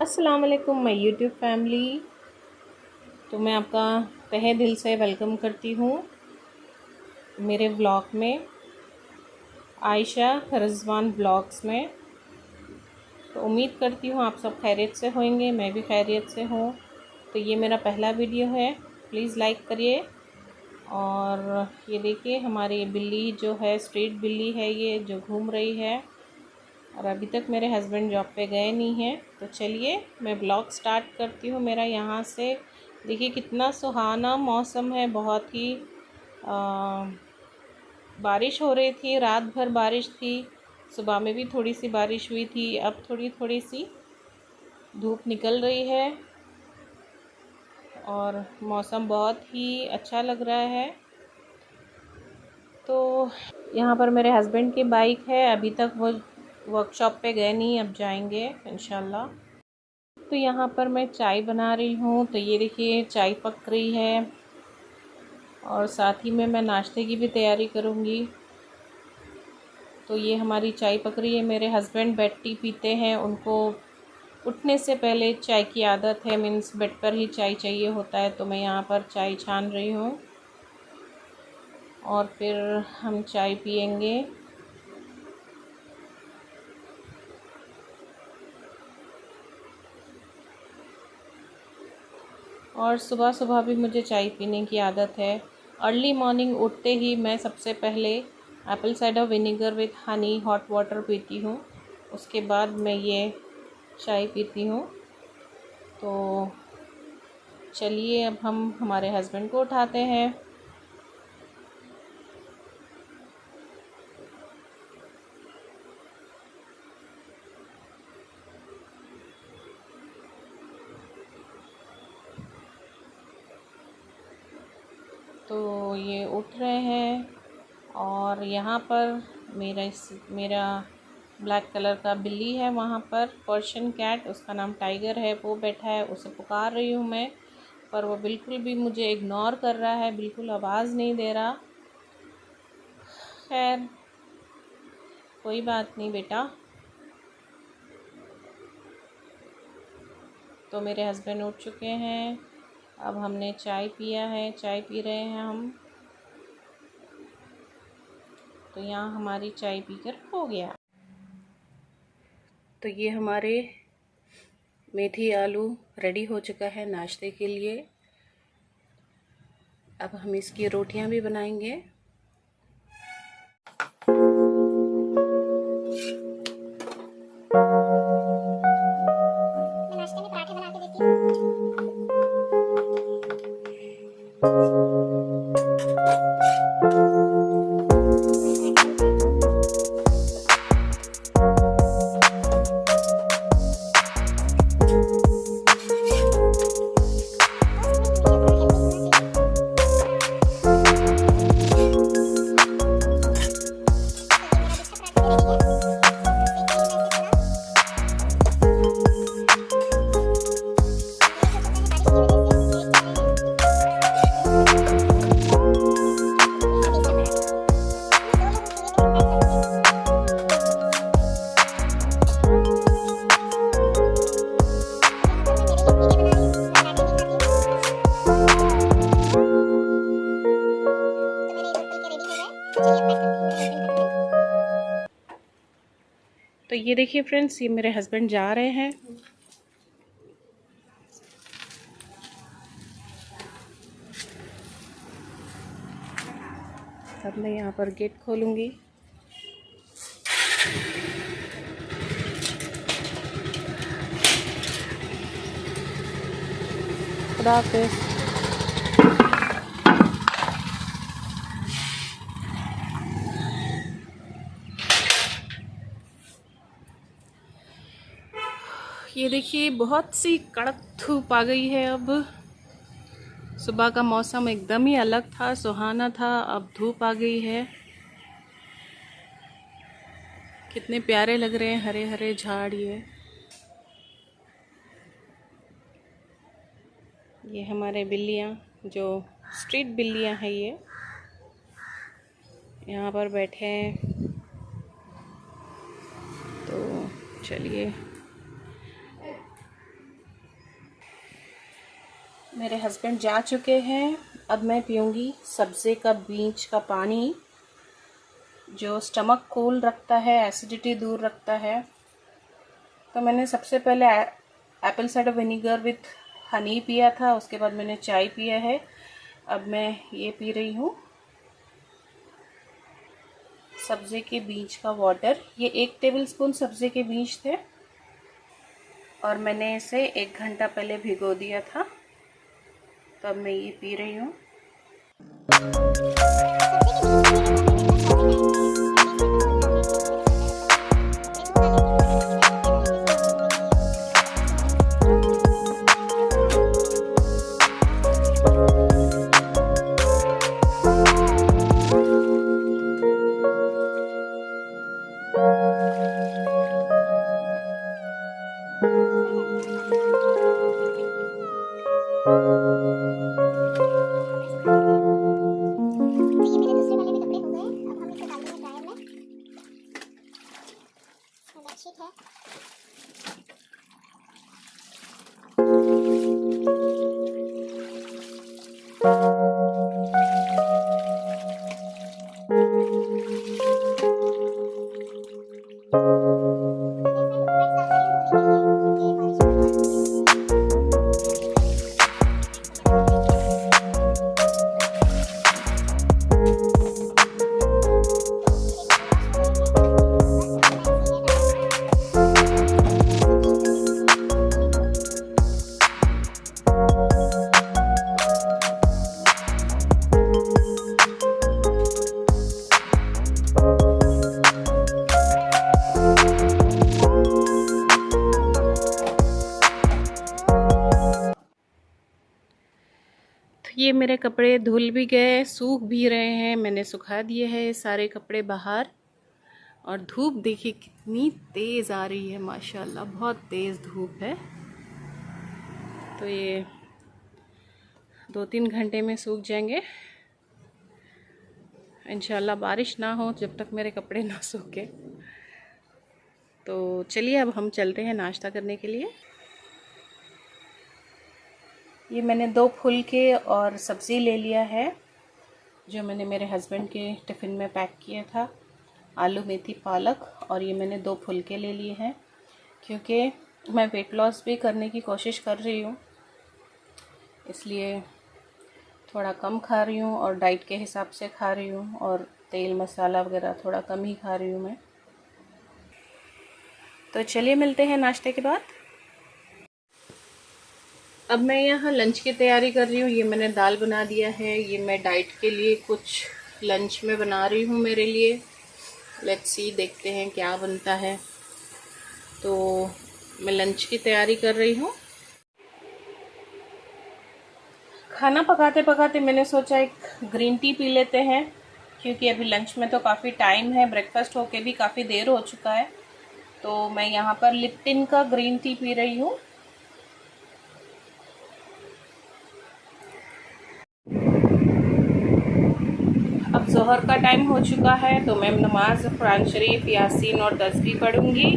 अस्सलाम वालेकुम my YouTube family. तो मैं आपका तहे दिल से वेलकम करती हूँ मेरे व्लॉग में, आयशा रिजवान ब्लॉग्स में। तो उम्मीद करती हूँ आप सब खैरियत से होंगे, मैं भी खैरियत से हूँ। तो ये मेरा पहला वीडियो है, प्लीज़ लाइक करिए। और ये देखिए हमारी बिल्ली जो है, स्ट्रीट बिल्ली है ये, जो घूम रही है। और अभी तक मेरे हस्बैंड जॉब पे गए नहीं हैं। तो चलिए मैं ब्लॉग स्टार्ट करती हूँ मेरा यहाँ से। देखिए कितना सुहाना मौसम है, बहुत ही बारिश हो रही थी, रात भर बारिश थी, सुबह में भी थोड़ी सी बारिश हुई थी, अब थोड़ी थोड़ी सी धूप निकल रही है और मौसम बहुत ही अच्छा लग रहा है। तो यहाँ पर मेरे हस्बैंड की बाइक है, अभी तक वो वर्कशॉप पे गए नहीं, अब जाएंगे इंशाल्लाह। तो यहाँ पर मैं चाय बना रही हूँ। तो ये देखिए चाय पक रही है और साथ ही में मैं नाश्ते की भी तैयारी करूँगी। तो ये हमारी चाय पक रही है। मेरे हस्बैंड बेड टी पीते हैं, उनको उठने से पहले चाय की आदत है, मीन्स बेड पर ही चाय चाहिए होता है। तो मैं यहाँ पर चाय छान रही हूँ और फिर हम चाय पियेंगे। और सुबह सुबह भी मुझे चाय पीने की आदत है। अर्ली मॉर्निंग उठते ही मैं सबसे पहले Apple cider vinegar with Honey hot water पीती हूँ, उसके बाद मैं ये चाय पीती हूँ। तो चलिए अब हम हमारे हस्बैंड को उठाते हैं। तो ये उठ रहे हैं और यहाँ पर मेरा ब्लैक कलर का बिल्ली है, वहाँ पर पर्शियन कैट, उसका नाम टाइगर है, वो बैठा है, उसे पुकार रही हूँ मैं, पर वो बिल्कुल भी मुझे इग्नोर कर रहा है, बिल्कुल आवाज़ नहीं दे रहा। खैर कोई बात नहीं बेटा। तो मेरे हस्बैंड उठ चुके हैं, अब हमने चाय पिया है, चाय पी रहे हैं हम। तो यहाँ हमारी चाय पीकर हो गया। तो ये हमारे मेथी आलू रेडी हो चुका है नाश्ते के लिए। अब हम इसकी रोटियां भी बनाएंगे। नाश्ते में पराठे बना के देती तो ये देखिए फ्रेंड्स, ये मेरे हस्बैंड जा रहे हैं। तब मैं यहाँ पर गेट खोलूँगी। खुदा हाफिज़। ये देखिए बहुत सी कड़क धूप आ गई है। अब सुबह का मौसम एकदम ही अलग था, सुहाना था, अब धूप आ गई है। कितने प्यारे लग रहे हैं हरे हरे झाड़। ये हमारे बिल्लियाँ, जो स्ट्रीट बिल्लियाँ हैं, ये यहाँ पर बैठे हैं। तो चलिए मेरे हस्बैंड जा चुके हैं। अब मैं पीऊँगी सब्ज़े का बीज का पानी, जो स्टमक कूल रखता है, एसिडिटी दूर रखता है। तो मैंने सबसे पहले Apple cider vinegar with Honey पिया था, उसके बाद मैंने चाय पिया है। अब मैं ये पी रही हूँ सब्ज़े के बीज का वाटर। ये 1 टेबलस्पून सब्ज़े के बीज थे और मैंने इसे 1 घंटा पहले भिगो दिया था। तो अब मैं ये पी रही हूँ। ये मेरे कपड़े धुल भी गए, सूख भी रहे हैं। मैंने सुखा दिए हैं सारे कपड़े बाहर। और धूप देखिए कितनी तेज़ आ रही है, माशाल्लाह बहुत तेज़ धूप है। तो ये 2-3 घंटे में सूख जाएंगे इंशाल्लाह। बारिश ना हो जब तक मेरे कपड़े ना सूखे। तो चलिए अब हम चलते हैं नाश्ता करने के लिए। ये मैंने 2 फुलके और सब्ज़ी ले लिया है, जो मैंने मेरे हस्बैंड के टिफ़िन में पैक किया था। आलू मेथी पालक, और ये मैंने 2 फुलके ले लिए हैं क्योंकि मैं वेट लॉस भी करने की कोशिश कर रही हूँ, इसलिए थोड़ा कम खा रही हूँ और डाइट के हिसाब से खा रही हूँ, और तेल मसाला वगैरह थोड़ा कम ही खा रही हूँ मैं। तो चलिए मिलते हैं नाश्ते के बाद। अब मैं यहाँ लंच की तैयारी कर रही हूँ। ये मैंने दाल बना दिया है। ये मैं डाइट के लिए कुछ लंच में बना रही हूँ मेरे लिए। लेट्स सी, देखते हैं क्या बनता है। तो मैं लंच की तैयारी कर रही हूँ। खाना पकाते पकाते मैंने सोचा एक ग्रीन टी पी लेते हैं, क्योंकि अभी लंच में तो काफ़ी टाइम है, ब्रेकफास्ट होके भी काफ़ी देर हो चुका है। तो मैं यहाँ पर लिप्टन का ग्रीन टी पी रही हूँ। अब ज़ोहर का टाइम हो चुका है, तो मैं नमाज कुरान शरीफ, यासीन और तस्बीह पढ़ूँगी।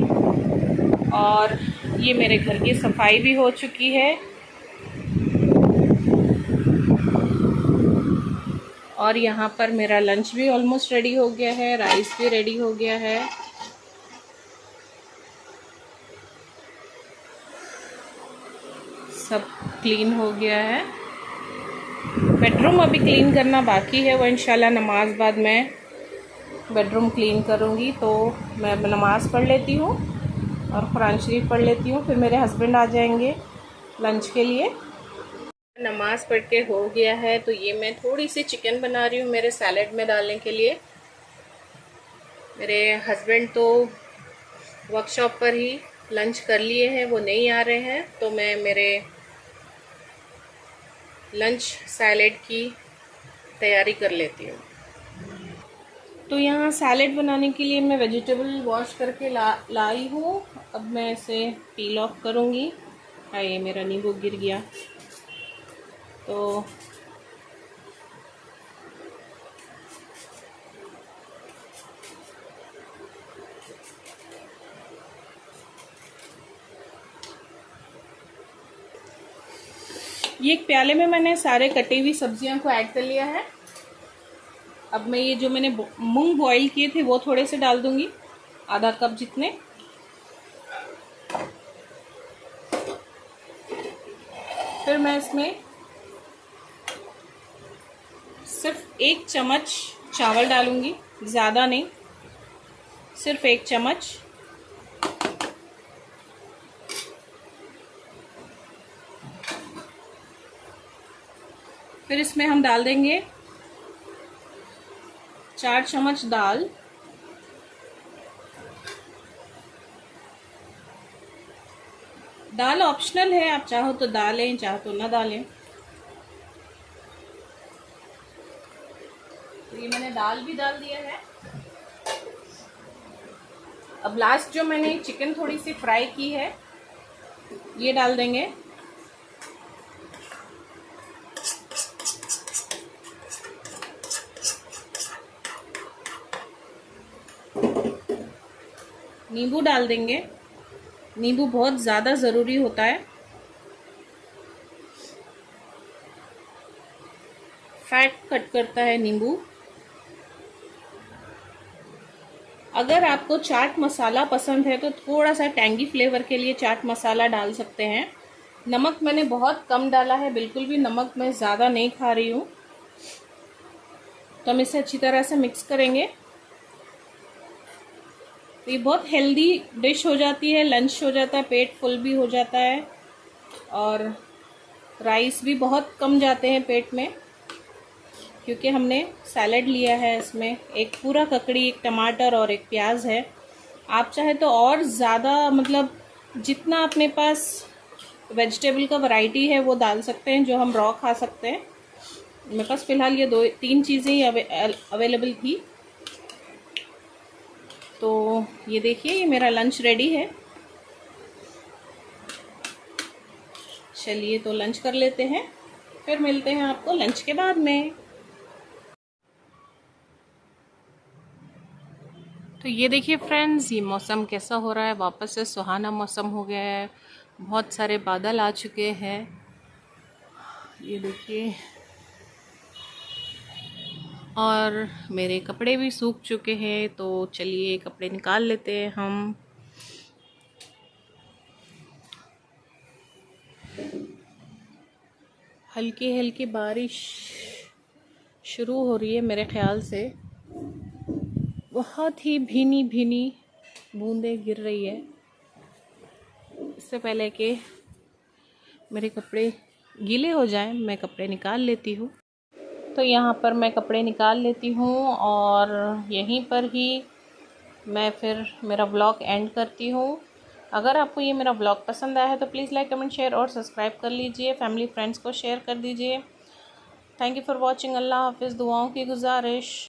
और ये मेरे घर की सफाई भी हो चुकी है। और यहाँ पर मेरा लंच भी ऑलमोस्ट रेडी हो गया है, राइस भी रेडी हो गया है। सब क्लीन हो गया है। बेडरूम अभी क्लीन करना बाकी है, वो इंशाल्लाह नमाज बाद मैं बेडरूम क्लीन करूँगी। तो मैं नमाज़ पढ़ लेती हूँ और कुरान शरीफ पढ़ लेती हूँ, फिर मेरे हस्बैंड आ जाएंगे लंच के लिए। नमाज़ पढ़ के हो गया है, तो ये मैं थोड़ी सी चिकन बना रही हूँ मेरे सैलेड में डालने के लिए। मेरे हस्बैंड तो वर्कशॉप पर ही लंच कर लिए हैं, वो नहीं आ रहे हैं, तो मैं मेरे लंच सैलेड की तैयारी कर लेती हूँ। तो यहाँ सैलेड बनाने के लिए मैं वेजिटेबल वॉश करके लाई हूँ। अब मैं इसे पील ऑफ करूँगी। ये मेरा नींबू गिर गया। तो ये एक प्याले में मैंने सारे कटी हुई सब्जियां को ऐड कर लिया है। अब मैं ये जो मैंने मूंग बॉईल किए थे वो थोड़े से डाल दूंगी, आधा कप जितने। फिर मैं इसमें सिर्फ 1 चम्मच चावल डालूंगी, ज़्यादा नहीं, सिर्फ 1 चम्मच। फिर इसमें हम डाल देंगे 4 चम्मच दाल। दाल ऑप्शनल है, आप चाहो तो डालें, चाहो तो ना डालें। तो ये मैंने दाल भी डाल दिया है। अब लास्ट जो मैंने चिकन थोड़ी सी फ्राई की है ये डाल देंगे। नींबू डाल देंगे, नींबू बहुत ज़्यादा ज़रूरी होता है, फैट कट करता है नींबू। अगर आपको चाट मसाला पसंद है तो थोड़ा सा टैंगी फ्लेवर के लिए चाट मसाला डाल सकते हैं। नमक मैंने बहुत कम डाला है, बिल्कुल भी नमक मैं ज़्यादा नहीं खा रही हूँ। तो हम इसे अच्छी तरह से मिक्स करेंगे। तो ये बहुत हेल्दी डिश हो जाती है, लंच हो जाता है, पेट फुल भी हो जाता है और राइस भी बहुत कम जाते हैं पेट में, क्योंकि हमने सैलेड लिया है। इसमें एक पूरा ककड़ी, एक टमाटर और एक प्याज है। आप चाहे तो और ज़्यादा, मतलब जितना अपने पास वेजिटेबल का वैरायटी है वो डाल सकते हैं, जो हम रॉ खा सकते हैं। मेरे पास फ़िलहाल ये 2-3 चीज़ें ही अवेलेबल थी। तो ये देखिए, ये मेरा लंच रेडी है। चलिए तो लंच कर लेते हैं, फिर मिलते हैं आपको लंच के बाद में। तो ये देखिए फ्रेंड्स, ये मौसम कैसा हो रहा है, वापस से सुहाना मौसम हो गया है। बहुत सारे बादल आ चुके हैं, ये देखिए, और मेरे कपड़े भी सूख चुके हैं। तो चलिए कपड़े निकाल लेते हैं हम। हल्की हल्की बारिश शुरू हो रही है मेरे ख्याल से, बहुत ही भीनी भीनी बूंदें गिर रही है। इससे पहले कि मेरे कपड़े गीले हो जाएं, मैं कपड़े निकाल लेती हूँ। तो यहाँ पर मैं कपड़े निकाल लेती हूँ और यहीं पर ही मैं फिर मेरा व्लॉग एंड करती हूँ। अगर आपको ये मेरा व्लॉग पसंद आया है तो प्लीज़ लाइक, कमेंट, शेयर और सब्सक्राइब कर लीजिए। फैमिली फ्रेंड्स को शेयर कर दीजिए। Thank you for watching. अल्लाह हाफिज़। दुआओं की गुजारिश।